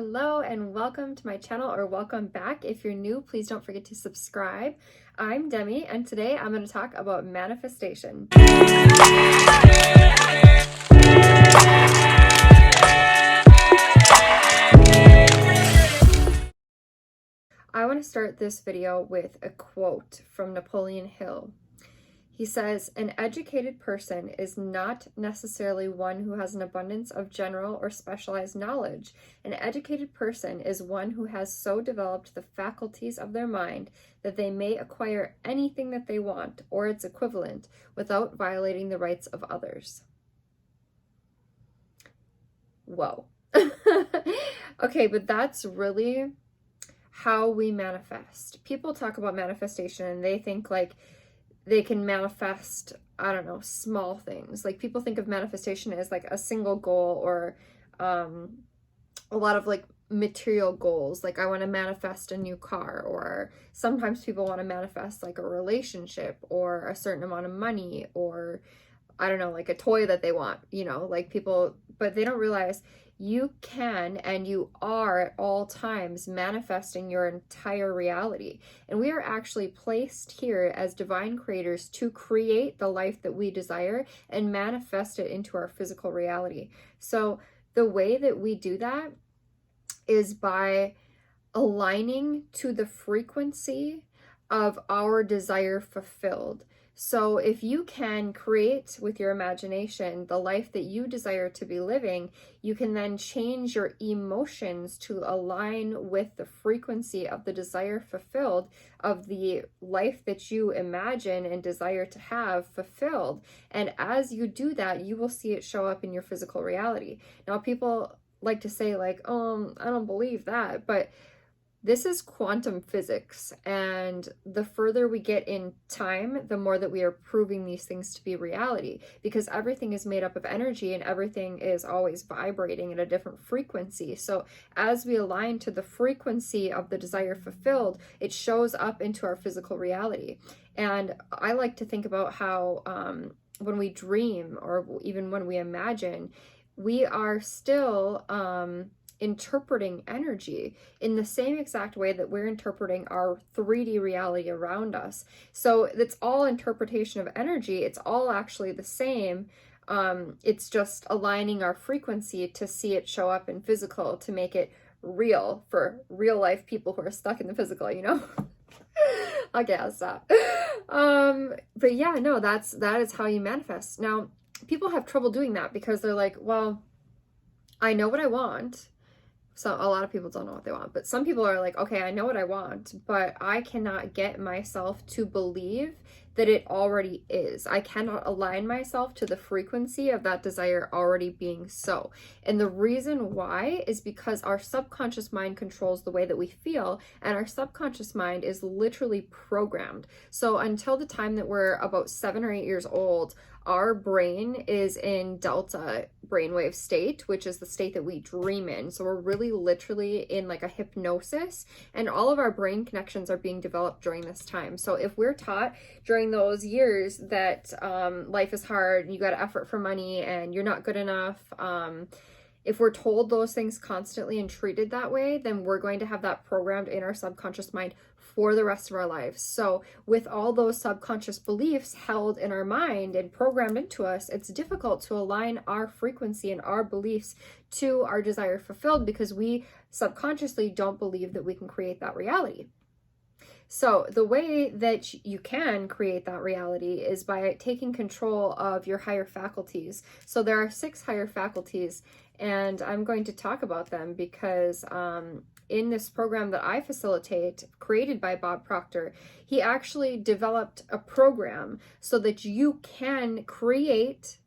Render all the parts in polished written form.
Hello and welcome to my channel, or welcome back. If you're new, please don't forget to subscribe. I'm Demi, and today I'm going to talk about manifestation. I want to start this video with a quote from Napoleon Hill. He says, "An educated person is not necessarily one who has an abundance of general or specialized knowledge. An educated person is one who has so developed the faculties of their mind that they may acquire anything that they want, or its equivalent, without violating the rights of others." Whoa. Okay, but that's really how we manifest. People talk about manifestation and they think like they can manifest, I don't know, small things. Like people think of manifestation as like a single goal, or a lot of like material goals. Like I want to manifest a new car, or sometimes people want to manifest like a relationship or a certain amount of money, or I don't know, like a toy that they want, like people, but they don't realize you can and you are at all times manifesting your entire reality. And we are actually placed here as divine creators to create the life that we desire and manifest it into our physical reality. So the way that we do that is by aligning to the frequency of our desire fulfilled. So if you can create with your imagination the life that you desire to be living, you can then change your emotions to align with the frequency of the desire fulfilled, of the life that you imagine and desire to have fulfilled. And as you do that, you will see it show up in your physical reality. Now, people like to say like, "Oh, I don't believe that," but this is quantum physics, and the further we get in time, the more that we are proving these things to be reality, because everything is made up of energy and everything is always vibrating at a different frequency. So as we align to the frequency of the desire fulfilled, it shows up into our physical reality. And I like to think about how when we dream, or even when we imagine, we are still interpreting energy in the same exact way that we're interpreting our 3D reality around us. So it's all interpretation of energy. It's all actually the same. It's just aligning our frequency to see it show up in physical, to make it real for real life people who are stuck in the physical, Okay, I'll stop. But yeah, no, that is how you manifest. Now, people have trouble doing that because they're like, well, I know what I want. So a lot of people don't know what they want, but some people are like, okay, I know what I want, but I cannot get myself to believe that it already is. I cannot align myself to the frequency of that desire already being so. And the reason why is because our subconscious mind controls the way that we feel, and our subconscious mind is literally programmed. So until the time that we're about 7 or 8 years old, our brain is in delta brainwave state, which is the state that we dream in. So we're really literally in like a hypnosis, and all of our brain connections are being developed during this time. So if we're taught during those years that life is hard and you got to effort for money and you're not good enough, if we're told those things constantly and treated that way, then we're going to have that programmed in our subconscious mind for the rest of our lives. So with all those subconscious beliefs held in our mind and programmed into us, it's difficult to align our frequency and our beliefs to our desire fulfilled, because we subconsciously don't believe that we can create that reality. So the way that you can create that reality is by taking control of your higher faculties. So there are 6 higher faculties, and I'm going to talk about them because in this program that I facilitate, created by Bob Proctor, he actually developed a program so that you can create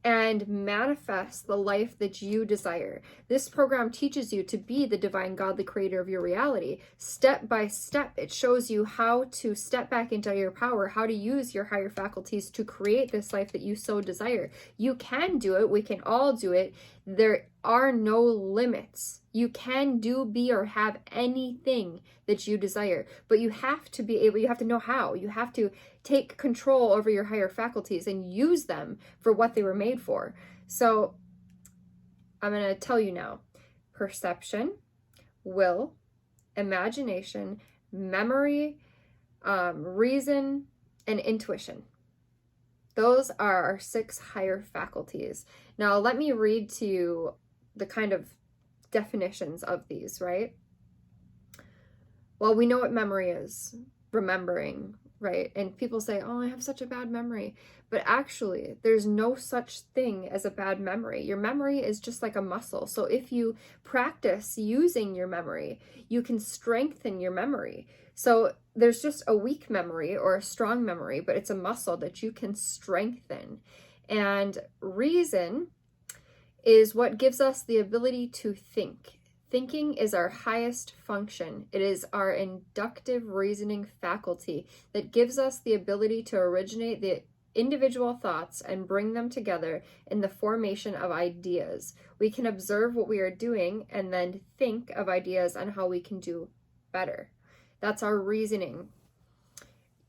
and manifest the life that you desire. This program teaches you to be the divine godly creator of your reality. Step by step, it shows you how to step back into your power, how to use your higher faculties to create this life that you so desire. You can do it. We can all do it. There are no limits. You can do, be, or have anything that you desire, but you have to be able, you have to know how. You have to take control over your higher faculties and use them for what they were made for. So I'm going to tell you now, perception, will, imagination, memory, reason, and intuition. Those are our 6 higher faculties. Now, let me read to you the kind of definitions of these, right? Well, we know what memory is, remembering, right? And people say, oh, I have such a bad memory. But actually, there's no such thing as a bad memory. Your memory is just like a muscle. So if you practice using your memory, you can strengthen your memory. So there's just a weak memory or a strong memory, but it's a muscle that you can strengthen. And reason is what gives us the ability to think. Thinking is our highest function. It is our inductive reasoning faculty that gives us the ability to originate the individual thoughts and bring them together in the formation of ideas. We can observe what we are doing and then think of ideas on how we can do better. That's our reasoning.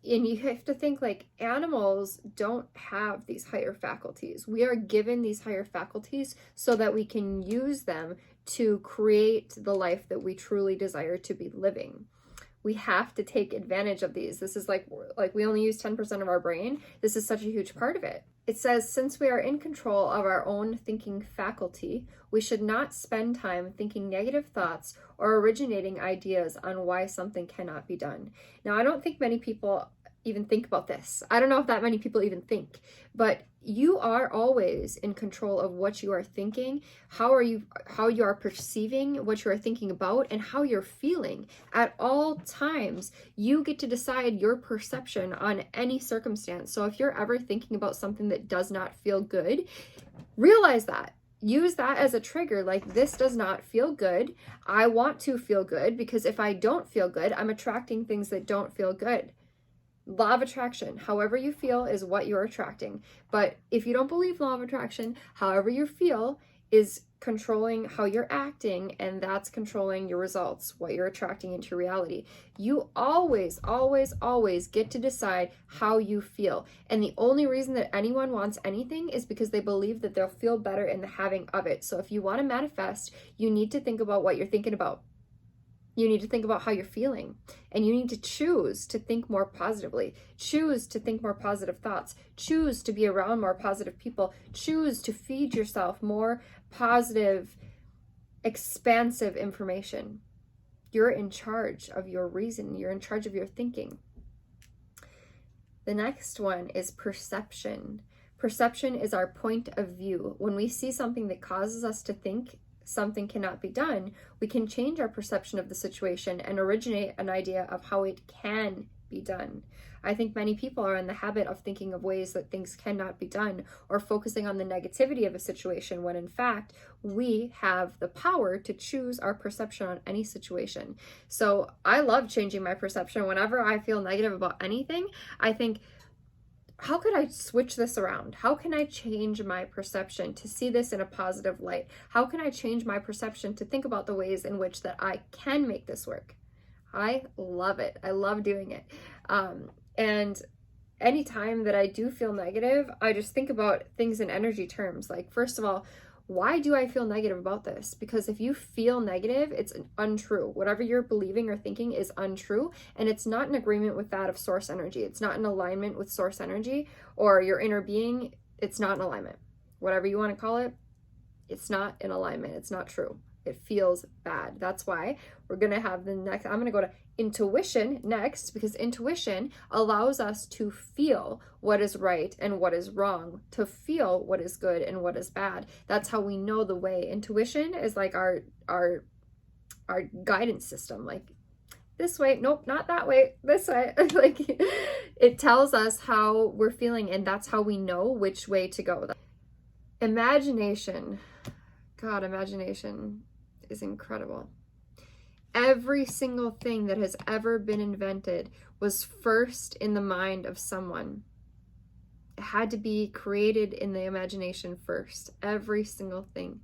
And you have to think, like, animals don't have these higher faculties. We are given these higher faculties so that we can use them to create the life that we truly desire to be living. We have to take advantage of these. This is like we only use 10% of our brain. This is such a huge part of it. It says, since we are in control of our own thinking faculty, we should not spend time thinking negative thoughts or originating ideas on why something cannot be done. Now, I don't think many people even think about this. I don't know if that many people even think, but you are always in control of what you are thinking, how you are perceiving what you are thinking about, and how you're feeling. At all times, you get to decide your perception on any circumstance. So if you're ever thinking about something that does not feel good, realize that. Use that as a trigger, like, this does not feel good. I want to feel good, because if I don't feel good, I'm attracting things that don't feel good. Law of attraction, however you feel is what you're attracting. But if you don't believe law of attraction, however you feel is controlling how you're acting, and that's controlling your results, what you're attracting into reality. You always, always, always get to decide how you feel. And the only reason that anyone wants anything is because they believe that they'll feel better in the having of it. So if you want to manifest, you need to think about what you're thinking about. You need to think about how you're feeling, and you need to choose to think more positively, choose to think more positive thoughts, choose to be around more positive people, choose to feed yourself more positive, expansive information. You're in charge of your reason. You're in charge of your thinking. The next one is perception. Perception is our point of view. When we see something that causes us to think something cannot be done, we can change our perception of the situation and originate an idea of how it can be done. I think many people are in the habit of thinking of ways that things cannot be done, or focusing on the negativity of a situation, when in fact we have the power to choose our perception on any situation. So I love changing my perception. Whenever I feel negative about anything, I think, how could I switch this around? How can I change my perception to see this in a positive light? How can I change my perception to think about the ways in which that I can make this work? I love it. I love doing it. And anytime that I do feel negative, I just think about things in energy terms. Like, first of all, why do I feel negative about this? Because if you feel negative, it's untrue. Whatever you're believing or thinking is untrue, and it's not in agreement with that of source energy. It's not in alignment with source energy or your inner being. It's not in alignment. Whatever you want to call it, it's not in alignment. It's not true. It feels bad. That's why we're going to have the next, I'm going to go to intuition next, because intuition allows us to feel what is right and what is wrong, to feel what is good and what is bad. That's how we know the way. Intuition is like our guidance system, like, this way, nope, not that way, this way. Like, it tells us how we're feeling, and that's how we know which way to go. Imagination. God, imagination is incredible. Every single thing that has ever been invented was first in the mind of someone. It had to be created in the imagination first. Every single thing.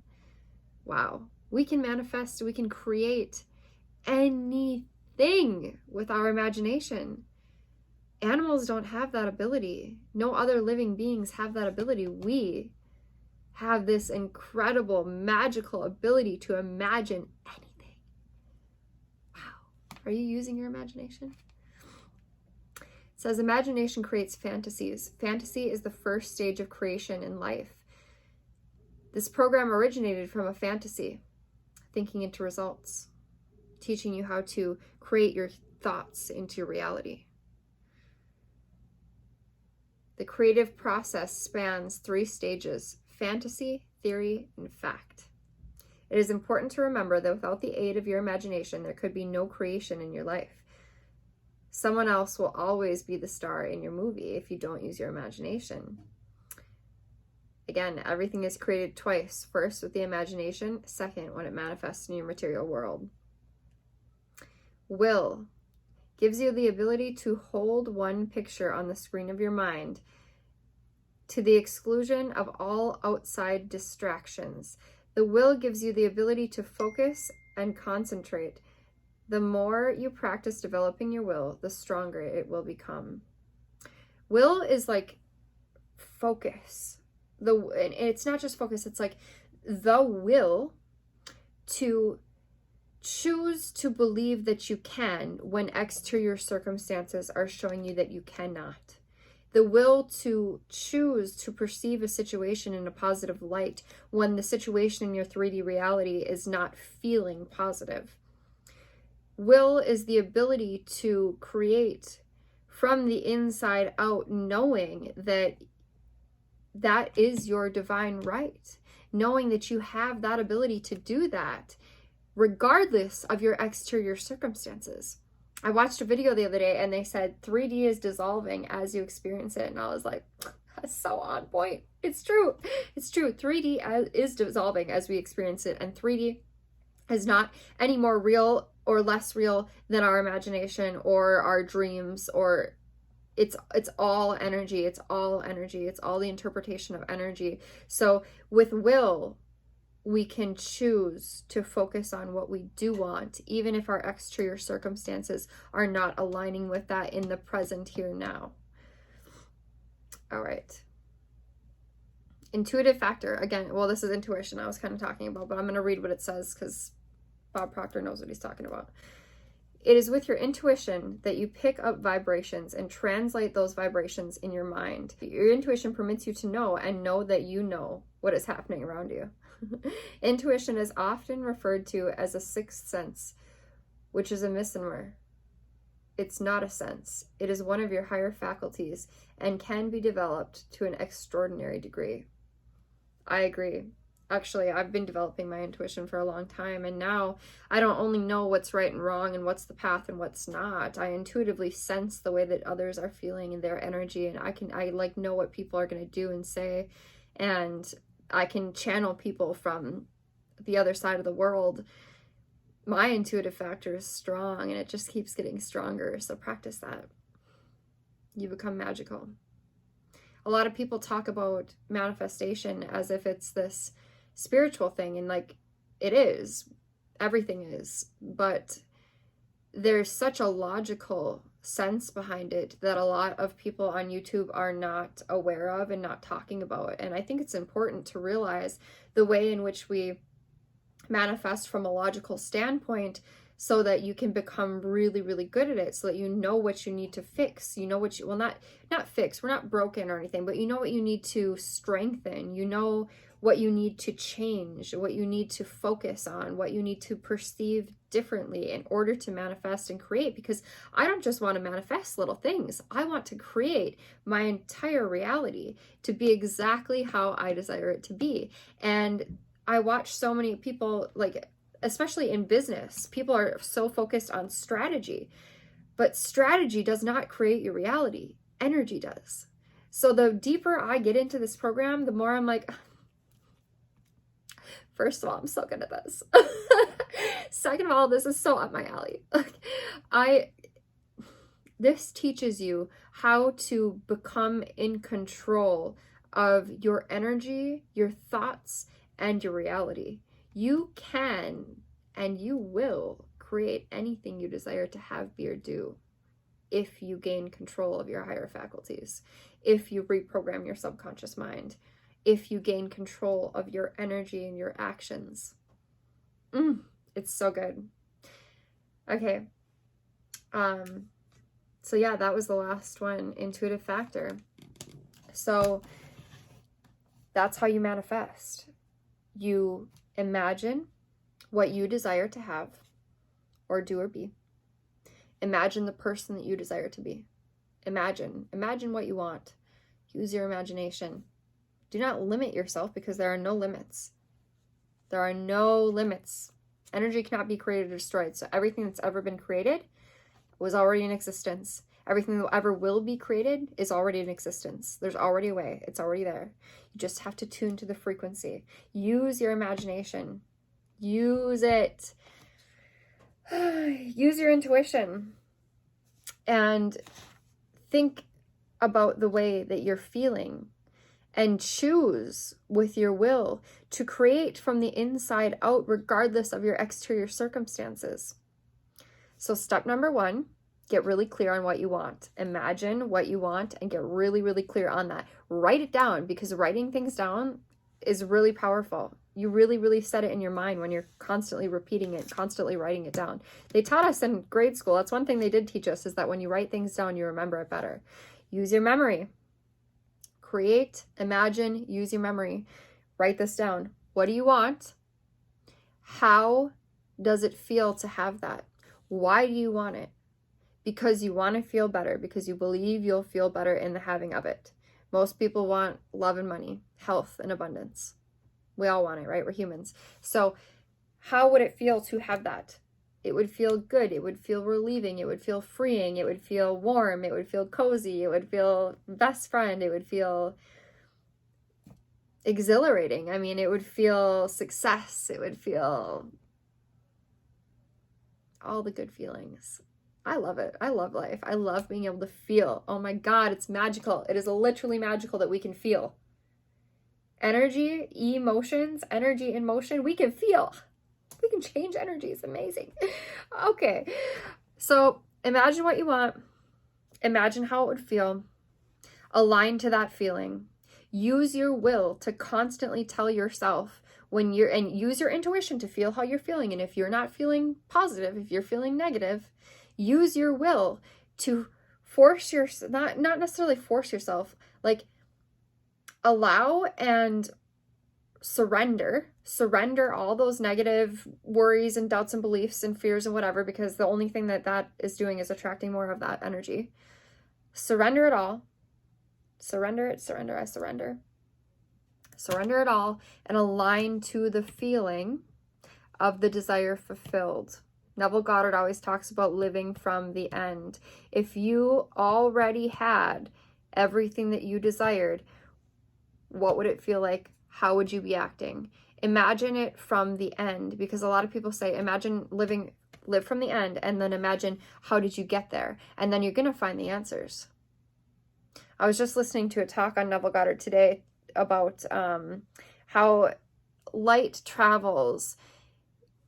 Wow. We can manifest, we can create anything with our imagination. Animals don't have that ability. No other living beings have that ability. We have this incredible, magical ability to imagine anything. Wow. Are you using your imagination? It says imagination creates fantasies. Fantasy is the first stage of creation in life. This program originated from a fantasy, thinking into results, teaching you how to create your thoughts into your reality. The creative process spans 3 stages: fantasy, theory, and fact. It is important to remember that without the aid of your imagination, there could be no creation in your life. Someone else will always be the star in your movie if you don't use your imagination. Again, everything is created twice. First with the imagination, second when it manifests in your material world. Will gives you the ability to hold one picture on the screen of your mind to the exclusion of all outside distractions. The will gives you the ability to focus and concentrate. The more you practice developing your will, the stronger it will become. Will is like focus. And it's not just focus, it's like the will to choose to believe that you can when exterior circumstances are showing you that you cannot. The will to choose to perceive a situation in a positive light when the situation in your 3D reality is not feeling positive. Will is the ability to create from the inside out, knowing that that is your divine right, knowing that you have that ability to do that regardless of your exterior circumstances. I watched a video the other day and they said 3D is dissolving as you experience it. And I was like, that's so on point. It's true. It's true. 3D is dissolving as we experience it. And 3D is not any more real or less real than our imagination or our dreams, or it's all energy. It's all energy. It's all the interpretation of energy. So with will, we can choose to focus on what we do want, even if our exterior circumstances are not aligning with that in the present here now. All right. Intuitive factor. Again, well, this is intuition I was kind of talking about, but I'm going to read what it says because Bob Proctor knows what he's talking about. It is with your intuition that you pick up vibrations and translate those vibrations in your mind. Your intuition permits you to know and know that you know what is happening around you. Intuition is often referred to as a sixth sense, which is a misnomer. It's not a sense. It is one of your higher faculties and can be developed to an extraordinary degree. I agree. Actually, I've been developing my intuition for a long time, and now I don't only know what's right and wrong and what's the path and what's not. I intuitively sense the way that others are feeling and their energy, and I like know what people are going to do and say, and I can channel people from the other side of the world. My intuitive factor is strong, and it just keeps getting stronger. So practice that. You become magical. A lot of people talk about manifestation as if it's this spiritual thing, and like it is. Everything is. But there's such a logical sense behind it that a lot of people on YouTube are not aware of and not talking about. And I think it's important to realize the way in which we manifest from a logical standpoint so that you can become really, really good at it, so that you know what you need to fix. You know what you, well, not fix, we're not broken or anything, but you know what you need to strengthen. You know what you need to change, what you need to focus on, what you need to perceive differently in order to manifest and create. Because I don't just want to manifest little things. I want to create my entire reality to be exactly how I desire it to be. And I watch so many people, like, especially in business, people are so focused on strategy, but strategy does not create your reality. Energy does. So the deeper I get into this program, the more I'm like, first of all, I'm so good at this. Second of all, this is so up my alley. This teaches you how to become in control of your energy, your thoughts, and your reality. You can and you will create anything you desire to have, be, or do if you gain control of your higher faculties, if you reprogram your subconscious mind, if you gain control of your energy and your actions. It's so good. Okay. So yeah, that was the last one, intuitive factor. So that's how you manifest. You imagine what you desire to have or do or be. Imagine the person that you desire to be. Imagine what you want. Use your imagination. Do not limit yourself, because there are no limits. There are no limits. Energy cannot be created or destroyed. So everything that's ever been created was already in existence. Everything that ever will be created is already in existence. There's already a way. It's already there. You just have to tune to the frequency. Use your imagination. Use it. Use your intuition. And think about the way that you're feeling. And choose with your will to create from the inside out, regardless of your exterior circumstances. So step number 1, get really clear on what you want. Imagine what you want and get really, really clear on that. Write it down, because writing things down is really powerful. You really, really set it in your mind when you're constantly repeating it, constantly writing it down. They taught us in grade school, that's one thing they did teach us, is that when you write things down, you remember it better. Use your memory. Create, imagine, use your memory. Write this down. What do you want? How does it feel to have that? Why do you want it? Because you want to feel better, because you believe you'll feel better in the having of it. Most people want love and money, health and abundance. We all want it, right? We're humans. So how would it feel to have that? It would feel good. It would feel relieving. It would feel freeing. It would feel warm. It would feel cozy. It would feel best friend. It would feel exhilarating. I mean, it would feel success. It would feel all the good feelings. I love it. I love life. I love being able to feel. Oh my God, it's magical. It is literally magical that we can feel. Energy, emotions, energy in motion, we can feel. We can change energy. It's amazing. Okay. So imagine what you want. Imagine how it would feel. Align to that feeling. Use your will to constantly tell yourself and use your intuition to feel how you're feeling. And if you're not feeling positive, if you're feeling negative, use your will to force not necessarily force yourself, like allow and surrender all those negative worries and doubts and beliefs and fears and whatever, because the only thing that is doing is attracting more of that energy. Surrender it all. Surrender it all and align to the feeling of the desire fulfilled. Neville Goddard always talks about living from the end. If you already had everything that you desired, what would it feel like? How would you be acting? Imagine it from the end, because a lot of people say, imagine live from the end, and then imagine how did you get there? And then you're going to find the answers. I was just listening to a talk on Neville Goddard today about how light travels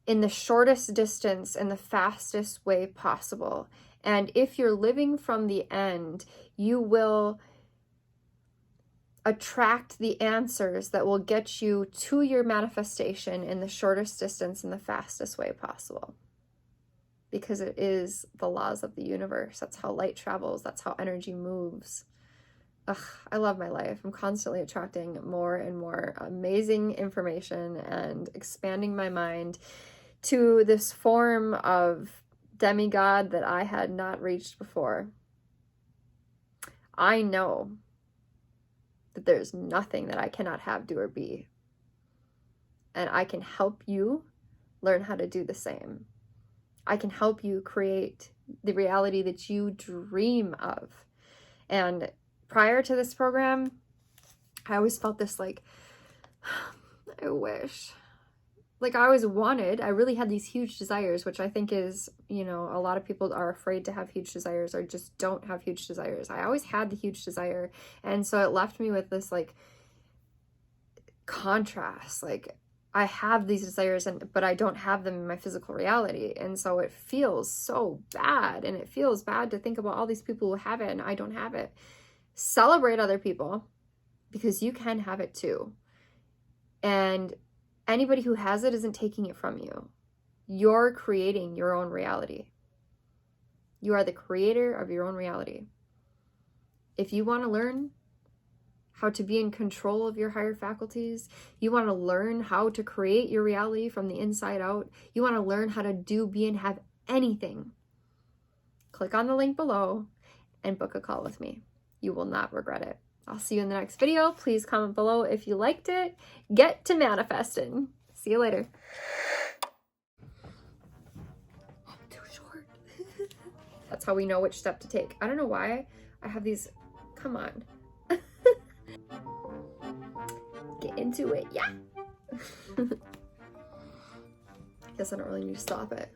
in the shortest distance and the fastest way possible. And if you're living from the end, you will attract the answers that will get you to your manifestation in the shortest distance and the fastest way possible. Because it is the laws of the universe. That's how light travels. That's how energy moves. I love my life. I'm constantly attracting more and more amazing information and expanding my mind to this form of demigod that I had not reached before. I know that there's nothing that I cannot have, do, or be. And I can help you learn how to do the same. I can help you create the reality that you dream of. And prior to this program, I always felt this like, I wish. Like I always wanted, I really had these huge desires, which I think is, a lot of people are afraid to have huge desires or just don't have huge desires. I always had the huge desire. And so it left me with this like contrast, like I have these desires but I don't have them in my physical reality. And so it feels so bad, and it feels bad to think about all these people who have it and I don't have it. Celebrate other people. because you can have it too. And anybody who has it isn't taking it from you. You're creating your own reality. You are the creator of your own reality. If you want to learn how to be in control of your higher faculties, you want to learn how to create your reality from the inside out, you want to learn how to do, be, and have anything, click on the link below and book a call with me. You will not regret it. I'll see you in the next video. Please comment below if you liked it. Get to manifesting. See you later. I'm too short. That's how we know which step to take. I don't know why I have these. Come on. Get into it. Yeah. Guess I don't really need to stop it.